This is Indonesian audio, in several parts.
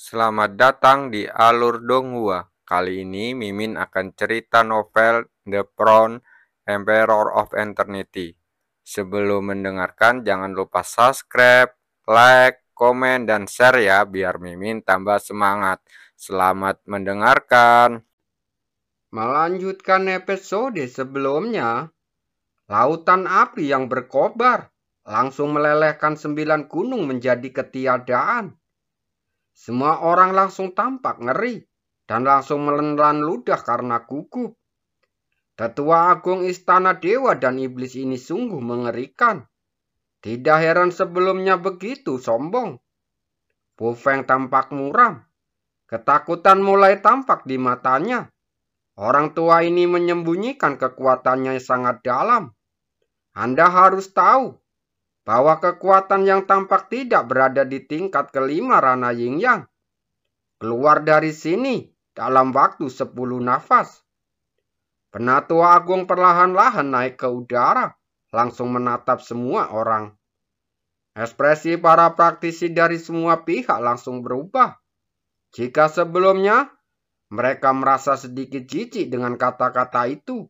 Selamat datang di Alur Donghua. Kali ini Mimin akan cerita novel The Crown, Emperor of Eternity. Sebelum mendengarkan, jangan lupa subscribe, like, komen, dan share ya, biar Mimin tambah semangat. Selamat mendengarkan. Melanjutkan episode sebelumnya, lautan api yang berkobar langsung melelehkan 9 gunung menjadi ketiadaan. Semua orang langsung tampak ngeri dan langsung menelan ludah karena gugup. Tetua Agung Istana Dewa dan Iblis ini sungguh mengerikan. Tidak heran sebelumnya begitu sombong. Bu Feng tampak muram. Ketakutan mulai tampak di matanya. Orang tua ini menyembunyikan kekuatannya yang sangat dalam. Anda harus tahu bahwa kekuatan yang tampak tidak berada di tingkat kelima Rana Yin Yang. Keluar dari sini dalam waktu 10 nafas. Penatua Agung perlahan-lahan naik ke udara, langsung menatap semua orang. Ekspresi para praktisi dari semua pihak langsung berubah. Jika sebelumnya mereka merasa sedikit jijik dengan kata-kata itu,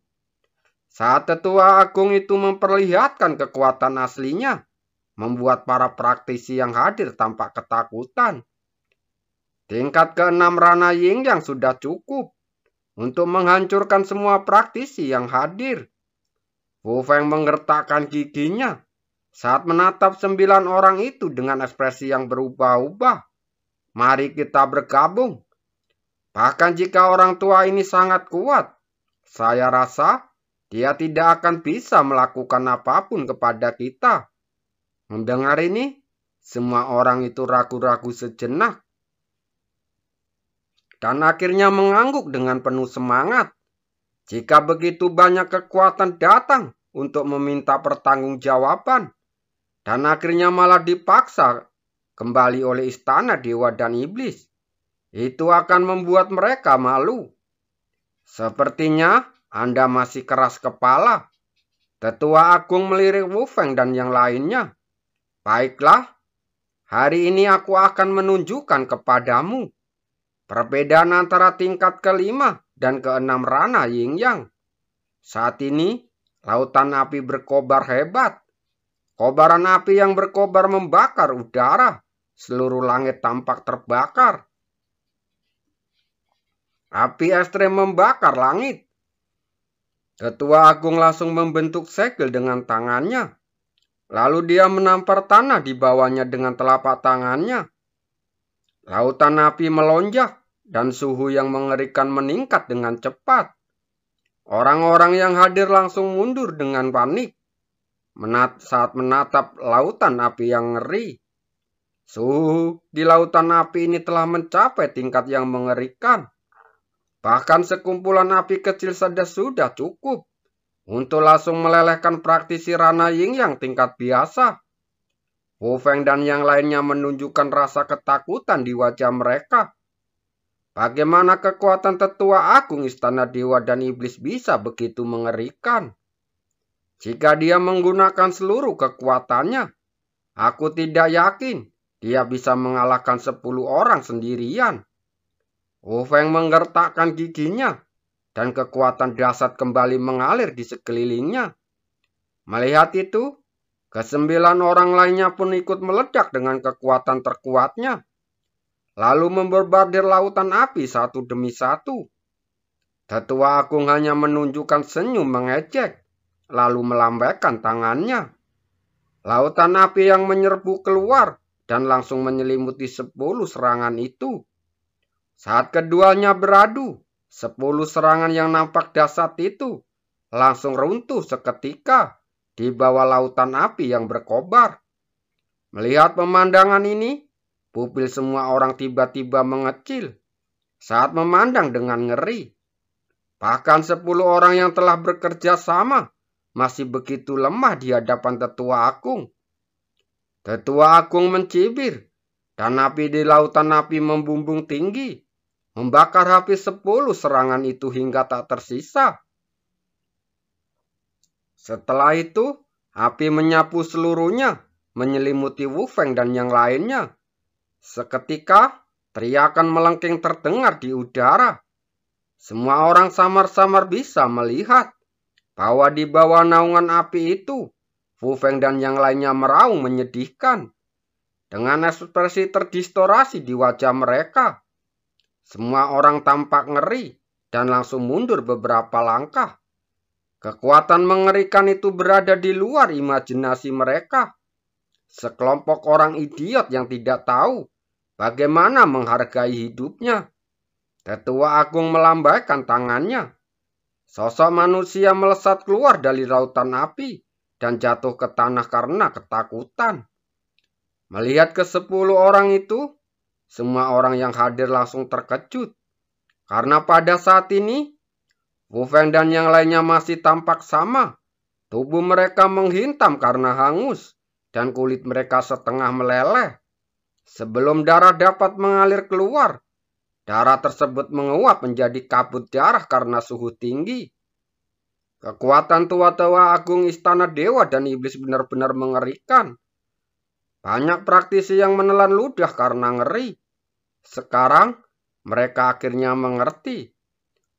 saat Tetua Agung itu memperlihatkan kekuatan aslinya, membuat para praktisi yang hadir tampak ketakutan. Tingkat ke-6 Rana Yin yang sudah cukup untuk menghancurkan semua praktisi yang hadir. Wu Feng menggertakkan giginya saat menatap 9 orang itu dengan ekspresi yang berubah-ubah. Mari kita bergabung. Bahkan jika orang tua ini sangat kuat, saya rasa dia tidak akan bisa melakukan apapun kepada kita. Mendengar ini, semua orang itu ragu-ragu sejenak. Dan akhirnya mengangguk dengan penuh semangat. Jika begitu banyak kekuatan datang untuk meminta pertanggungjawaban, dan akhirnya malah dipaksa kembali oleh Istana Dewa dan Iblis, itu akan membuat mereka malu. Sepertinya Anda masih keras kepala. Tetua Agung melirik Wu Feng dan yang lainnya. Baiklah, hari ini aku akan menunjukkan kepadamu perbedaan antara tingkat kelima dan ke-6 Rana Yin Yang. Saat ini, lautan api berkobar hebat. Kobaran api yang berkobar membakar udara. Seluruh langit tampak terbakar. Api ekstrem membakar langit. Tetua Agung langsung membentuk segel dengan tangannya. Lalu dia menampar tanah di bawahnya dengan telapak tangannya. Lautan api melonjak dan suhu yang mengerikan meningkat dengan cepat. Orang-orang yang hadir langsung mundur dengan panik saat menatap lautan api yang ngeri. Suhu di lautan api ini telah mencapai tingkat yang mengerikan. Bahkan sekumpulan api kecil saja sudah cukup untuk langsung melelehkan praktisi Rana Yin yang tingkat biasa. Wu Feng dan yang lainnya menunjukkan rasa ketakutan di wajah mereka. Bagaimana kekuatan Tetua Agung Istana Dewa dan Iblis bisa begitu mengerikan? Jika dia menggunakan seluruh kekuatannya, aku tidak yakin dia bisa mengalahkan 10 orang sendirian. Wu Feng menggertakkan giginya dan kekuatan dahsyat kembali mengalir di sekelilingnya. Melihat itu, ke-9 orang lainnya pun ikut meledak dengan kekuatan terkuatnya, lalu memborbardir lautan api satu demi satu. Tetua Agung hanya menunjukkan senyum mengejek, lalu melambaikan tangannya. Lautan api yang menyerbu keluar dan langsung menyelimuti 10 serangan itu. Saat keduanya beradu, 10 serangan yang nampak dahsyat itu langsung runtuh seketika di bawah lautan api yang berkobar. Melihat pemandangan ini, pupil semua orang tiba-tiba mengecil saat memandang dengan ngeri. Bahkan 10 orang yang telah bekerja sama masih begitu lemah di hadapan Tetua Agung. Tetua Agung mencibir dan api di lautan api membumbung tinggi, membakar habis 10 serangan itu hingga tak tersisa. Setelah itu, api menyapu seluruhnya, menyelimuti Wu Feng dan yang lainnya. Seketika, teriakan melengking terdengar di udara. Semua orang samar-samar bisa melihat bahwa di bawah naungan api itu, Fu Feng dan yang lainnya meraung menyedihkan. Dengan ekspresi terdistorasi di wajah mereka, semua orang tampak ngeri dan langsung mundur beberapa langkah. Kekuatan mengerikan itu berada di luar imajinasi mereka. Sekelompok orang idiot yang tidak tahu bagaimana menghargai hidupnya. Tetua Agung melambaikan tangannya. Sosok manusia melesat keluar dari lautan api dan jatuh ke tanah karena ketakutan. Melihat ke-10 orang itu, semua orang yang hadir langsung terkejut. Karena pada saat ini, Wu Feng dan yang lainnya masih tampak sama. Tubuh mereka menghintam karena hangus, dan kulit mereka setengah meleleh. Sebelum darah dapat mengalir keluar, darah tersebut menguap menjadi kabut darah karena suhu tinggi. Kekuatan tua-tua agung istana dewa dan iblis benar-benar mengerikan. Banyak praktisi yang menelan ludah karena ngeri. Sekarang, mereka akhirnya mengerti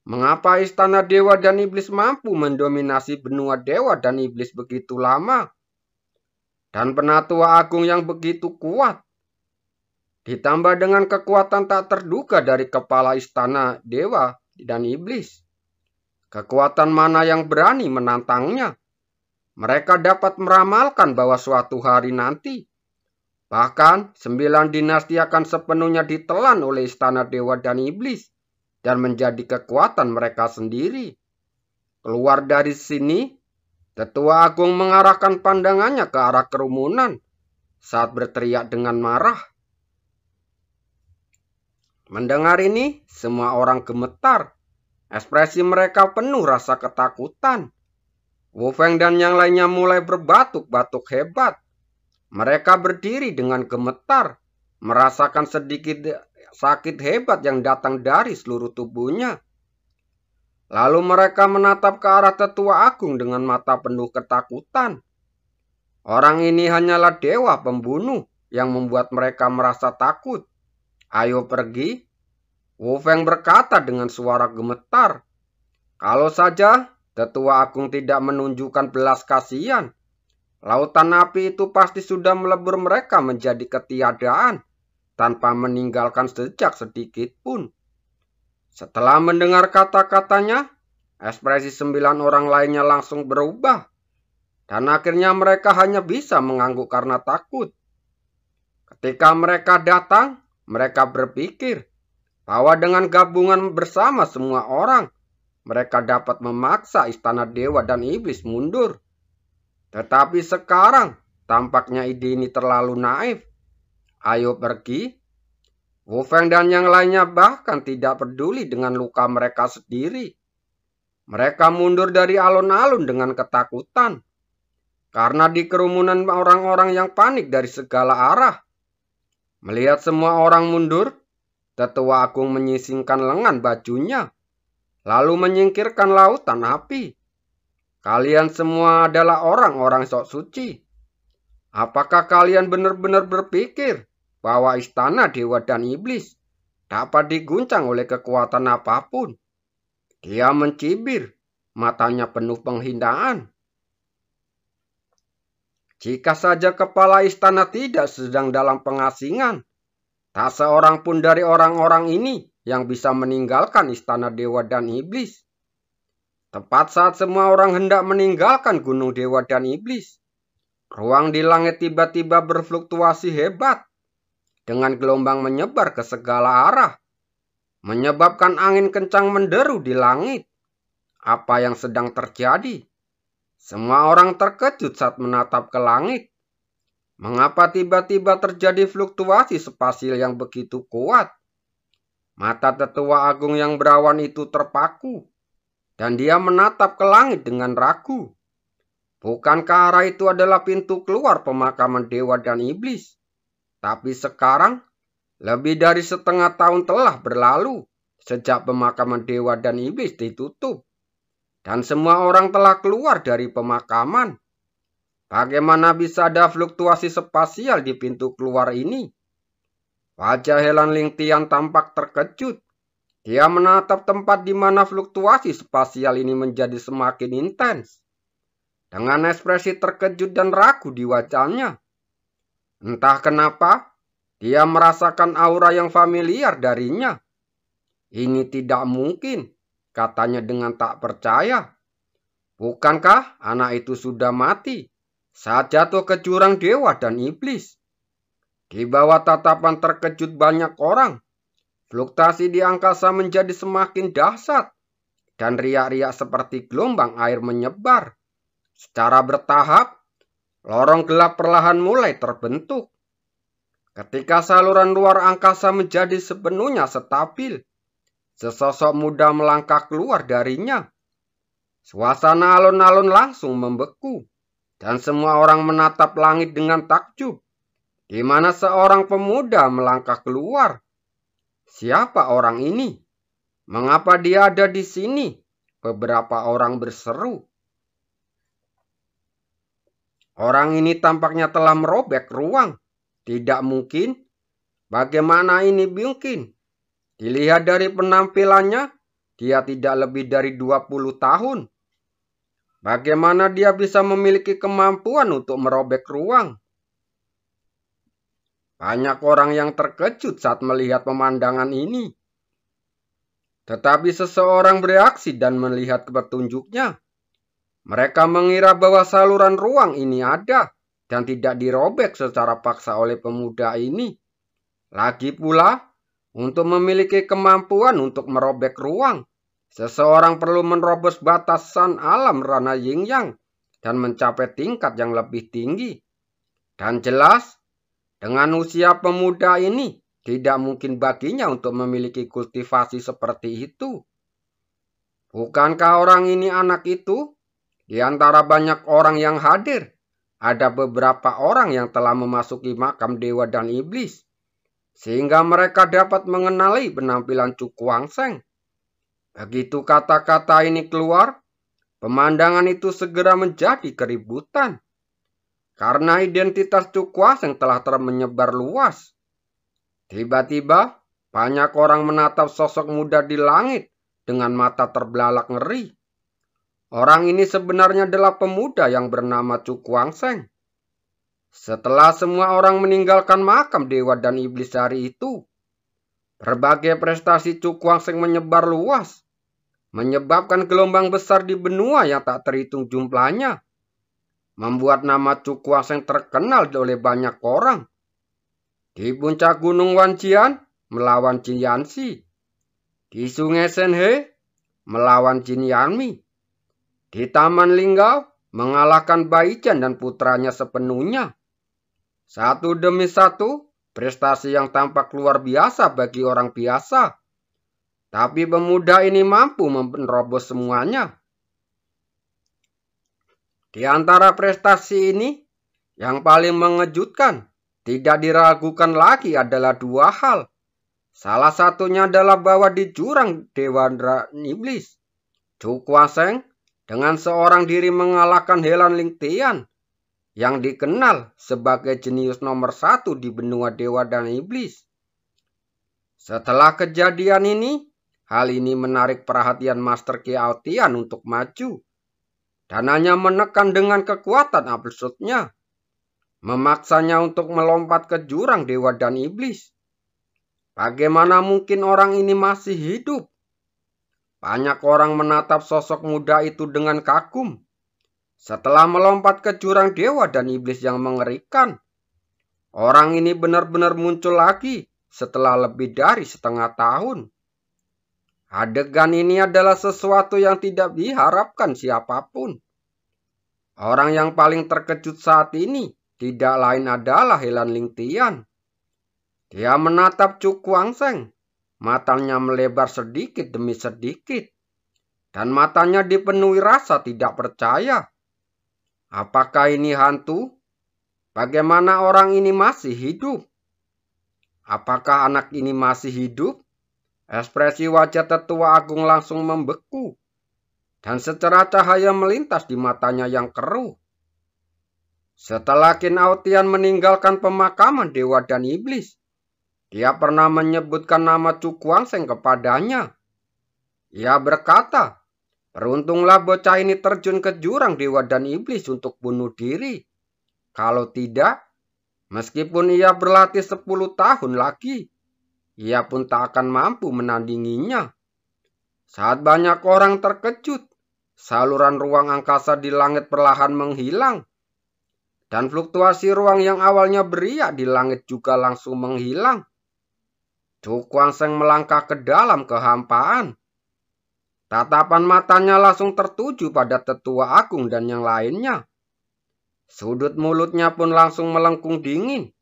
mengapa istana dewa dan iblis mampu mendominasi benua dewa dan iblis begitu lama. Dan penatua agung yang begitu kuat. Ditambah dengan kekuatan tak terduga dari kepala istana dewa dan iblis. Kekuatan mana yang berani menantangnya? Mereka dapat meramalkan bahwa suatu hari nanti, bahkan 9 dinasti akan sepenuhnya ditelan oleh istana dewa dan iblis dan menjadi kekuatan mereka sendiri. Keluar dari sini, Tetua Agung mengarahkan pandangannya ke arah kerumunan saat berteriak dengan marah. Mendengar ini, semua orang gemetar. Ekspresi mereka penuh rasa ketakutan. Wu Feng dan yang lainnya mulai berbatuk-batuk hebat. Mereka berdiri dengan gemetar, merasakan sedikit sakit hebat yang datang dari seluruh tubuhnya. Lalu mereka menatap ke arah Tetua Agung dengan mata penuh ketakutan. Orang ini hanyalah dewa pembunuh yang membuat mereka merasa takut. Ayo pergi. Wu Feng berkata dengan suara gemetar. Kalau saja Tetua Agung tidak menunjukkan belas kasihan, lautan api itu pasti sudah melebur mereka menjadi ketiadaan tanpa meninggalkan jejak sedikit pun. Setelah mendengar kata-katanya, ekspresi 9 orang lainnya langsung berubah. Dan akhirnya mereka hanya bisa mengangguk karena takut. Ketika mereka datang, mereka berpikir bahwa dengan gabungan bersama semua orang, mereka dapat memaksa istana dewa dan iblis mundur. Tetapi sekarang, tampaknya ide ini terlalu naif. Ayo pergi. Wu Feng dan yang lainnya bahkan tidak peduli dengan luka mereka sendiri. Mereka mundur dari alun-alun dengan ketakutan. Karena di kerumunan orang-orang yang panik dari segala arah. Melihat semua orang mundur, Tetua Agung menyisingkan lengan bajunya, lalu menyingkirkan lautan api. Kalian semua adalah orang-orang sok suci. Apakah kalian benar-benar berpikir bahwa istana dewa dan iblis dapat diguncang oleh kekuatan apapun? Dia mencibir, matanya penuh penghinaan. Jika saja kepala istana tidak sedang dalam pengasingan, tak seorang pun dari orang-orang ini yang bisa meninggalkan istana dewa dan iblis. Tepat saat semua orang hendak meninggalkan gunung dewa dan iblis, ruang di langit tiba-tiba berfluktuasi hebat, dengan gelombang menyebar ke segala arah, menyebabkan angin kencang menderu di langit. Apa yang sedang terjadi? Semua orang terkejut saat menatap ke langit. Mengapa tiba-tiba terjadi fluktuasi spasial yang begitu kuat? Mata Tetua Agung yang berawan itu terpaku, dan dia menatap ke langit dengan ragu. Bukankah arah itu adalah pintu keluar pemakaman dewa dan iblis? Tapi sekarang, lebih dari setengah tahun telah berlalu sejak pemakaman dewa dan iblis ditutup. Dan semua orang telah keluar dari pemakaman. Bagaimana bisa ada fluktuasi spasial di pintu keluar ini? Wajah Helan Ling Tian tampak terkejut. Dia menatap tempat di mana fluktuasi spasial ini menjadi semakin intens. Dengan ekspresi terkejut dan ragu di wajahnya. Entah kenapa, dia merasakan aura yang familiar darinya. Ini tidak mungkin, katanya dengan tak percaya. Bukankah anak itu sudah mati saat jatuh ke jurang dewa dan iblis? Di bawah tatapan terkejut banyak orang, fluktuasi di angkasa menjadi semakin dahsyat dan riak-riak seperti gelombang air menyebar. Secara bertahap, lorong gelap perlahan mulai terbentuk. Ketika saluran luar angkasa menjadi sepenuhnya stabil, sesosok muda melangkah keluar darinya. Suasana alun-alun langsung membeku, dan semua orang menatap langit dengan takjub, di mana seorang pemuda melangkah keluar. Siapa orang ini? Mengapa dia ada di sini? Beberapa orang berseru. Orang ini tampaknya telah merobek ruang. Tidak mungkin. Bagaimana ini mungkin? Dilihat dari penampilannya, dia tidak lebih dari 20 tahun. Bagaimana dia bisa memiliki kemampuan untuk merobek ruang? Banyak orang yang terkejut saat melihat pemandangan ini. Tetapi seseorang bereaksi dan melihat petunjuknya. Mereka mengira bahwa saluran ruang ini ada dan tidak dirobek secara paksa oleh pemuda ini. Lagi pula, untuk memiliki kemampuan untuk merobek ruang, seseorang perlu menerobos batasan alam ranah yin yang dan mencapai tingkat yang lebih tinggi. Dan jelas, dengan usia pemuda ini, tidak mungkin baginya untuk memiliki kultivasi seperti itu. Bukankah orang ini anak itu? Di antara banyak orang yang hadir, ada beberapa orang yang telah memasuki makam dewa dan iblis, sehingga mereka dapat mengenali penampilan Cu Kuangseng. Begitu kata-kata ini keluar, pemandangan itu segera menjadi keributan. Karena identitas Cu Kuangseng telah menyebar luas. Tiba-tiba, banyak orang menatap sosok muda di langit dengan mata terbelalak ngeri. Orang ini sebenarnya adalah pemuda yang bernama Cu Kuangseng. Setelah semua orang meninggalkan makam dewa dan iblis hari itu, berbagai prestasi Cu Kuangseng menyebar luas, menyebabkan gelombang besar di benua yang tak terhitung jumlahnya, membuat nama Cu Kuangseng terkenal oleh banyak orang. Di puncak gunung Wanjian melawan Jin Yanxi, di sungai Shenhe melawan Jin Yanmi, di Taman Linggau mengalahkan Baijian dan putranya sepenuhnya. Satu demi satu, prestasi yang tampak luar biasa bagi orang biasa. Tapi pemuda ini mampu menerobos semuanya. Di antara prestasi ini, yang paling mengejutkan, tidak diragukan lagi adalah dua hal. Salah satunya adalah bahwa di jurang Dewa dan Iblis, Cu Kuangseng dengan seorang diri mengalahkan Helan Ling Tian, yang dikenal sebagai jenius nomor 1 di benua Dewa dan Iblis. Setelah kejadian ini, hal ini menarik perhatian Master Kiao Tian untuk maju. Dan hanya menekan dengan kekuatan absolutnya, memaksanya untuk melompat ke jurang dewa dan iblis. Bagaimana mungkin orang ini masih hidup? Banyak orang menatap sosok muda itu dengan kagum. Setelah melompat ke jurang dewa dan iblis yang mengerikan, orang ini benar-benar muncul lagi setelah lebih dari setengah tahun. Adegan ini adalah sesuatu yang tidak diharapkan siapapun. Orang yang paling terkejut saat ini tidak lain adalah Helan Ling Tian. Dia menatap Cu Kuangseng. Matanya melebar sedikit demi sedikit. Dan matanya dipenuhi rasa tidak percaya. Apakah ini hantu? Bagaimana orang ini masih hidup? Apakah anak ini masih hidup? Ekspresi wajah tetua agung langsung membeku, dan secerah cahaya melintas di matanya yang keruh. Setelah Qin Ao Tian meninggalkan pemakaman dewa dan iblis, Dia pernah menyebutkan nama Cu Kuangseng kepadanya. Ia berkata, beruntunglah bocah ini terjun ke jurang dewa dan iblis untuk bunuh diri. Kalau tidak, meskipun ia berlatih 10 tahun lagi, ia pun tak akan mampu menandinginya. Saat banyak orang terkejut, saluran ruang angkasa di langit perlahan menghilang. Dan fluktuasi ruang yang awalnya beriak di langit juga langsung menghilang. Cu Kuangseng melangkah ke dalam kehampaan. Tatapan matanya langsung tertuju pada tetua agung dan yang lainnya. Sudut mulutnya pun langsung melengkung dingin.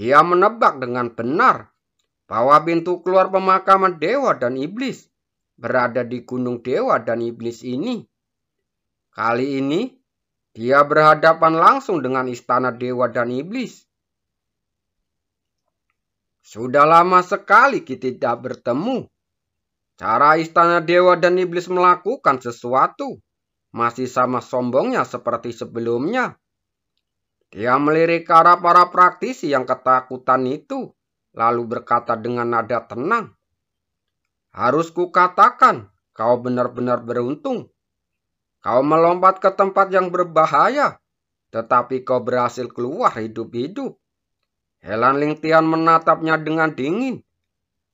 Dia menebak dengan benar bahwa pintu keluar pemakaman dewa dan iblis berada di gunung dewa dan iblis ini. Kali ini, dia berhadapan langsung dengan istana dewa dan iblis. Sudah lama sekali kita tidak bertemu. Cara istana dewa dan iblis melakukan sesuatu masih sama sombongnya seperti sebelumnya. Dia melirik ke arah para praktisi yang ketakutan itu, lalu berkata dengan nada tenang, "Harus kukatakan, kau benar-benar beruntung. Kau melompat ke tempat yang berbahaya, tetapi kau berhasil keluar hidup-hidup." Helan Lingtian menatapnya dengan dingin.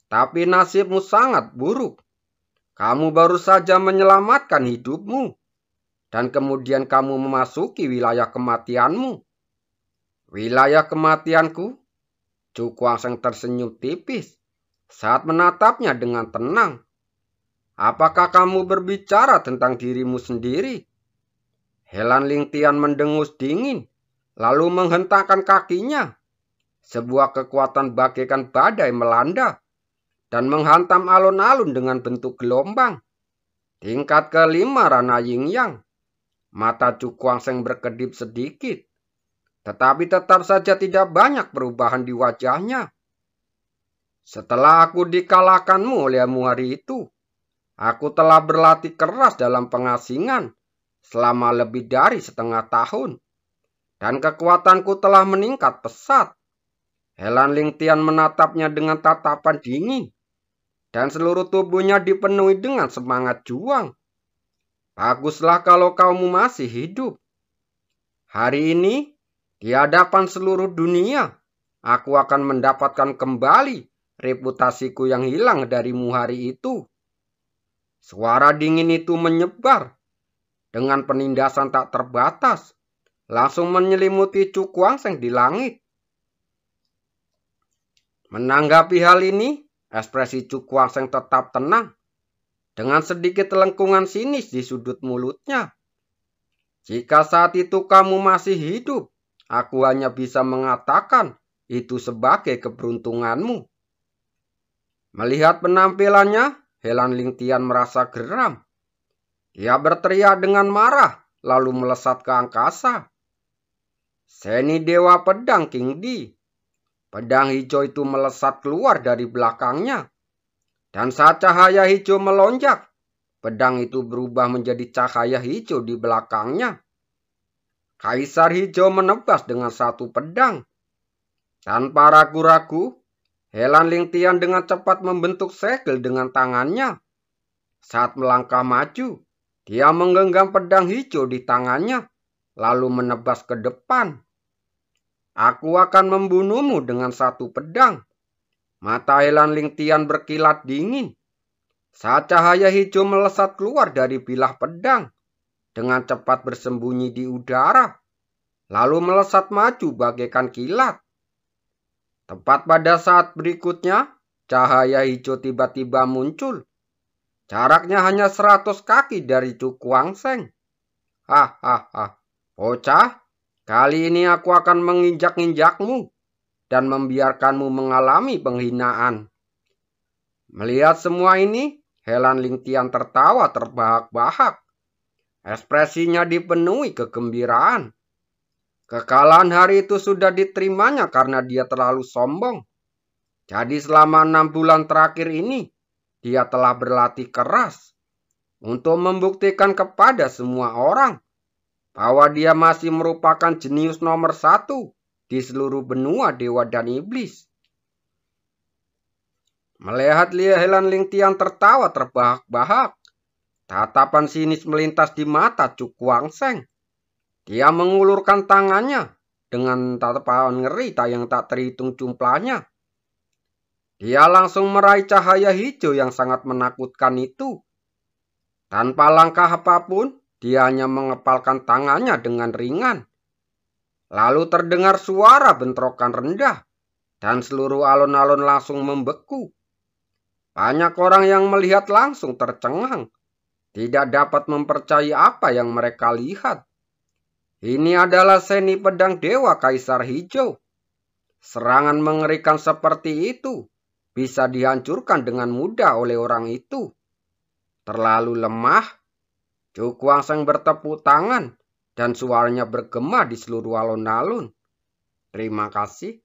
"Tapi nasibmu sangat buruk. Kamu baru saja menyelamatkan hidupmu, dan kemudian kamu memasuki wilayah kematianmu." "Wilayah kematianku?" Cu Kuangseng tersenyum tipis saat menatapnya dengan tenang. "Apakah kamu berbicara tentang dirimu sendiri?" Helan Lingtian mendengus dingin, lalu menghentakkan kakinya. Sebuah kekuatan bagaikan badai melanda dan menghantam alun-alun dengan bentuk gelombang. Tingkat kelima Rana Yin Yang. Mata Cu Kuangseng berkedip sedikit, tetapi tetap saja tidak banyak perubahan di wajahnya. "Setelah aku dikalahkanmu olehmu hari itu, aku telah berlatih keras dalam pengasingan selama lebih dari setengah tahun, dan kekuatanku telah meningkat pesat." Helan Lingtian menatapnya dengan tatapan dingin, dan seluruh tubuhnya dipenuhi dengan semangat juang. "Baguslah kalau kamu masih hidup. Hari ini, di hadapan seluruh dunia, aku akan mendapatkan kembali reputasiku yang hilang darimu hari itu." Suara dingin itu menyebar dengan penindasan tak terbatas, langsung menyelimuti Cu Kuangseng di langit. Menanggapi hal ini, ekspresi Cu Kuangseng tetap tenang, dengan sedikit lengkungan sinis di sudut mulutnya. "Jika saat itu kamu masih hidup, aku hanya bisa mengatakan itu sebagai keberuntunganmu." Melihat penampilannya, Helan Lingtian merasa geram. Dia berteriak dengan marah, lalu melesat ke angkasa. "Seni Dewa Pedang King Di." Pedang hijau itu melesat keluar dari belakangnya. Dan saat cahaya hijau melonjak, pedang itu berubah menjadi cahaya hijau di belakangnya. Kaisar Hijau menebas dengan satu pedang. Tanpa ragu-ragu, Helan Lingtian dengan cepat membentuk segel dengan tangannya. Saat melangkah maju, dia menggenggam pedang hijau di tangannya, lalu menebas ke depan. "Aku akan membunuhmu dengan satu pedang." Mata Helan Lingtian berkilat dingin saat cahaya hijau melesat keluar dari bilah pedang, dengan cepat bersembunyi di udara, lalu melesat maju bagaikan kilat. Tepat pada saat berikutnya, cahaya hijau tiba-tiba muncul. Jaraknya hanya 100 kaki dari Cu Kuangseng. "Hahaha, bocah. Kali ini aku akan menginjak-injakmu dan membiarkanmu mengalami penghinaan." Melihat semua ini, Helan Lingtian tertawa terbahak-bahak. Ekspresinya dipenuhi kegembiraan. Kekalahan hari itu sudah diterimanya karena dia terlalu sombong. Jadi selama 6 bulan terakhir ini, dia telah berlatih keras untuk membuktikan kepada semua orang bahwa dia masih merupakan jenius nomor 1 di seluruh benua dewa dan iblis. Melihat Helan Ling Tian tertawa terbahak-bahak, tatapan sinis melintas di mata Chu Guangsheng. Dia mengulurkan tangannya dengan tatapan ngeri yang tak terhitung jumlahnya. Dia langsung meraih cahaya hijau yang sangat menakutkan itu. Tanpa langkah apapun, dia hanya mengepalkan tangannya dengan ringan. Lalu terdengar suara bentrokan rendah, dan seluruh alun-alun langsung membeku. Banyak orang yang melihat langsung tercengang, tidak dapat mempercayai apa yang mereka lihat. Ini adalah seni pedang Dewa Kaisar Hijau. Serangan mengerikan seperti itu bisa dihancurkan dengan mudah oleh orang itu. Terlalu lemah. Chu Guangsheng bertepuk tangan dan suaranya bergema di seluruh alun-alun. Terima kasih.